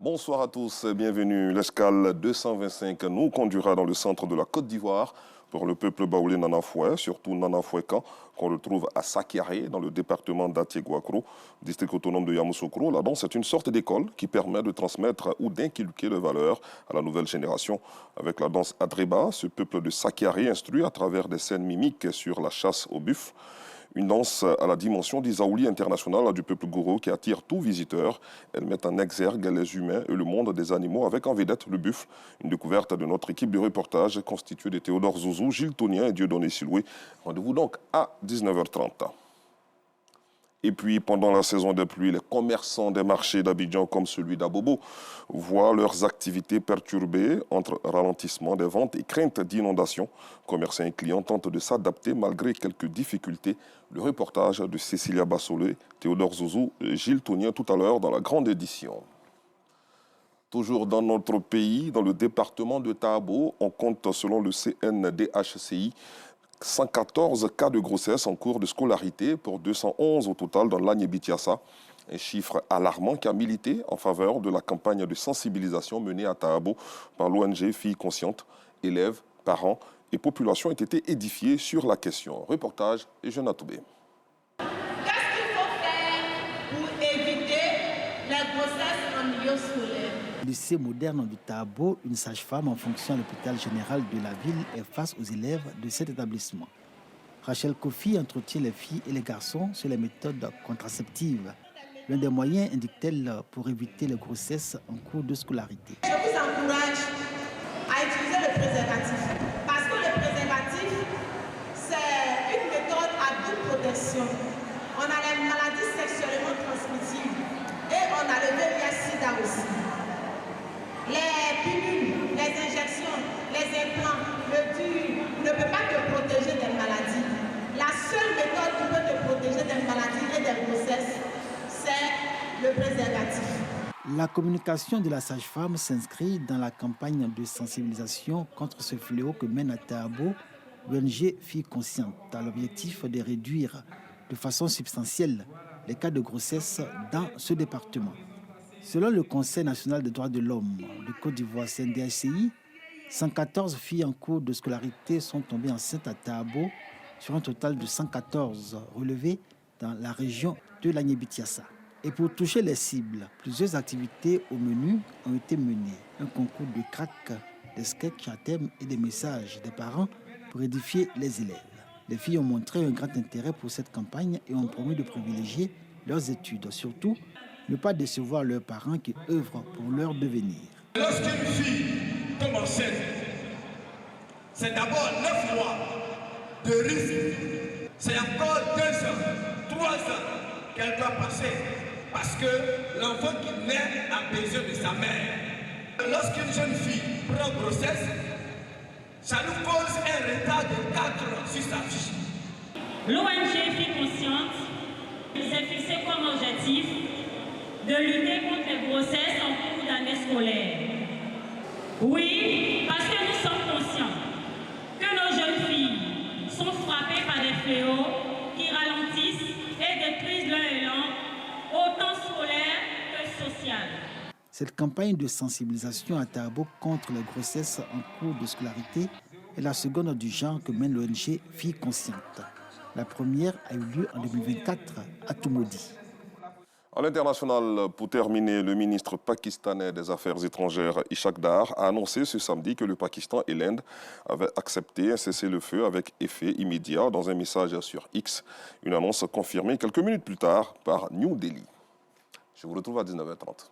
Bonsoir à tous, bienvenue. L'escale 225 nous conduira dans le centre de la Côte d'Ivoire pour le peuple baoulé Nanafoué, surtout Nanafouékan, qu'on retrouve à Sakiaré, dans le département d'Atiéguakro, district autonome de Yamoussoukro. La danse est une sorte d'école qui permet de transmettre ou d'inculquer les valeurs à la nouvelle génération. Avec la danse Adreba, ce peuple de Sakiaré instruit à travers des scènes mimiques sur la chasse au buffle. Une danse à la dimension d'Isaouli international du peuple gouro qui attire tout visiteur. Elle met en exergue les humains et le monde des animaux avec en vedette le buffle. Une découverte de notre équipe de reportage constituée de Théodore Zouzou, Gilles Tonien et Dieudonné Siloué. Rendez-vous donc à 19h30. Et puis, pendant la saison des pluies, les commerçants des marchés d'Abidjan, comme celui d'Abobo, voient leurs activités perturbées entre ralentissement des ventes et crainte d'inondation. Commerçants et clients tentent de s'adapter malgré quelques difficultés. Le reportage de Cécilia Bassolé, Théodore Zouzou et Gilles Tonien tout à l'heure dans la grande édition. Toujours dans notre pays, dans le département de Tahabo, on compte, selon le CNDHCI, 114 cas de grossesse en cours de scolarité pour 211 au total dans l'Agnébitiassa. Un chiffre alarmant qui a milité en faveur de la campagne de sensibilisation menée à Tahabo par l'ONG Filles Conscientes. Élèves, parents et population ont été édifiés sur la question. Reportage et Jeanne Toubé. Qu'est-ce qu'il faut faire pour éviter les grossesses en milieu scolaire? Lycée moderne de Tahabo, une sage-femme en fonction à l'hôpital général de la ville est face aux élèves de cet établissement. Rachel Kofi entretient les filles et les garçons sur les méthodes contraceptives. L'un des moyens, indique-t-elle, pour éviter les grossesses en cours de scolarité. Je vous encourage à utiliser le préservatif. Parce que le préservatif, c'est une méthode à double protection. On a les maladies sexuellement transmissibles et on a le VIH-Sida aussi. Les pilules, les injections, les implants, le dur ne peut pas te protéger des maladies. La seule méthode qui peut te protéger des maladies et des grossesses, c'est le préservatif. La communication de la sage-femme s'inscrit dans la campagne de sensibilisation contre ce fléau que mène à Tahabo l'ONG Filles Conscientes, à l'objectif de réduire de façon substantielle les cas de grossesse dans ce département. Selon le Conseil national des droits de l'homme de Côte d'Ivoire CNDHCI, 114 filles en cours de scolarité sont tombées enceintes à Tahabo sur un total de 114 relevés dans la région de l'Agnébitiassa. Et pour toucher les cibles, plusieurs activités au menu ont été menées. Un concours de crack, des sketchs à thème et des messages des parents pour édifier les élèves. Les filles ont montré un grand intérêt pour cette campagne et ont promis de privilégier leurs études, surtout ne pas décevoir leurs parents qui œuvrent pour leur devenir. Lorsqu'une fille tombe enceinte, c'est d'abord 9 mois de risque. C'est encore 2 ans, 3 ans qu'elle doit passer parce que l'enfant qui naît a besoin de sa mère. Lorsqu'une jeune fille prend grossesse, ça nous cause un retard de 4 ans sur sa vie. L'ONG Filles Conscientes s'est fixé comme objectif de lutter contre les grossesses en cours d'année scolaire. Oui, parce que nous sommes conscients que nos jeunes filles sont frappées par des fléaux qui ralentissent et détruisent leur élan, autant scolaire que social. Cette campagne de sensibilisation à Tahabo contre les grossesses en cours de scolarité est la seconde du genre que mène l'ONG Filles Conscientes. La première a eu lieu en 2024 à Toumoudi. À l'international, pour terminer, le ministre pakistanais des Affaires étrangères, Ishaq Dar, a annoncé ce samedi que le Pakistan et l'Inde avaient accepté un cessez-le-feu avec effet immédiat dans un message sur X. Une annonce confirmée quelques minutes plus tard par New Delhi. Je vous retrouve à 19h30.